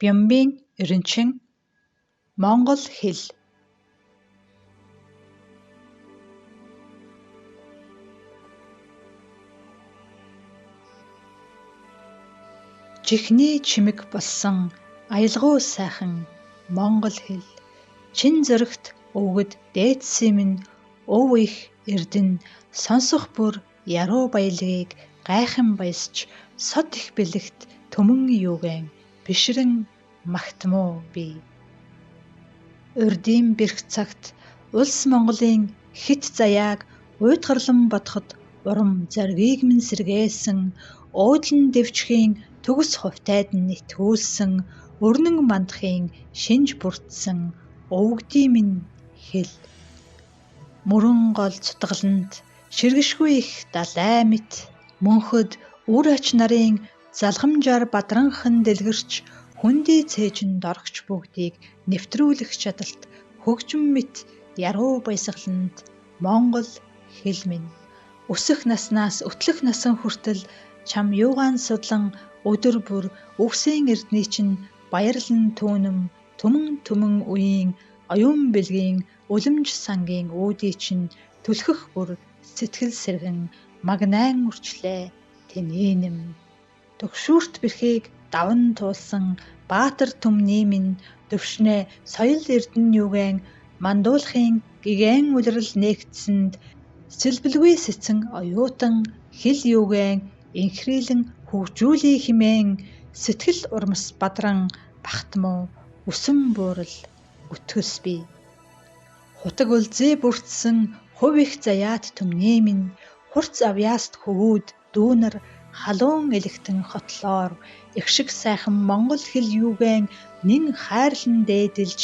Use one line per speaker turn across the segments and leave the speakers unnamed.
Бямбын эренчин Монгол хэл. Жихний чимэг болсон аялгау сайхан Монгол хэл. Чин зөрөгт өвгөд дээдсийн минь өв их эрдэн сонсох бүр яруу баялагийг гайхан баясч сод их бэлэгт төмөн юугэн бишрэн магтмуу би. Урдийн бэрх цагт улс Монголын хит заяаг уйтгарлан бодоход урам зоригийг минь сэргээсэн уудлан дэвчхийн төгс хувтайд нэтгүүлсэн өрнөн мандахын шинж бүрдсэн өвгдийн минь хэл. Мөрөн гол цутгаланд ширгэшгүй их далай мэт мөнхөд үр ач нарын залгамжаар бадранхан дэлгэрч хүндий цээжинд орогч бүгдийг нэвтрүүлэх чадалт хөгжим мэт яруу баясгаланд Монгол хэл минь. Өсөх наснаас өтлөх насан хүртэл чам юугаан судлан өдөр бүр үгсийн эрдний чинь баярлан түүнэм төмөн үеийн оюун бэлгийн үлэмж сангийн үүдий чинь түлхэх бүр сэтгэл сэргэн магнайн үрчлээ тэнээнэм. Төгшүүрт бэрхийг даван туулсан баатар түмний минь төвшнээ соёл эрдэн юугэн мандуулахын гигэн улирал нээгдсэнд сэлбэлгүй сэцэн оюутан хэл юугэн инхрийлэн хөгжүүлээ хэмээн сэтгэл урмас бадран бахтмуу үсэн буурал өтгөс би. Хутаг үлзээ бүрдсэн хувь их заяат түмний минь хурц авьяаст хөвүүд дүүнэр халуун элэгтэн хотлоор их шиг сайхан Монгол хэл юугэн нэн хайрлан дээдэлж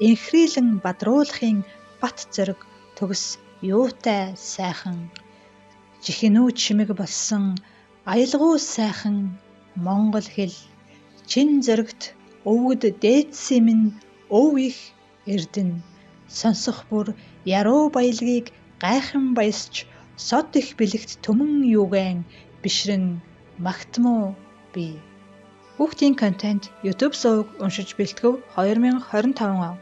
инхрийлэн бадруулахын бат зориг төгс юутай сайхан. Жихэнүү чимэг болсон аялгау сайхан Монгол хэл. Чин зөрөгт өвгөд дээдсийн минь өв их эрдэн сонсох бүр яруу баялагийг гайхан баясч сод их бэлэгт төмөн юугэн бишрэн магтмуу би. Хүүхдийн контент YouTube суваг уншиж бэлтгэв 2025 он.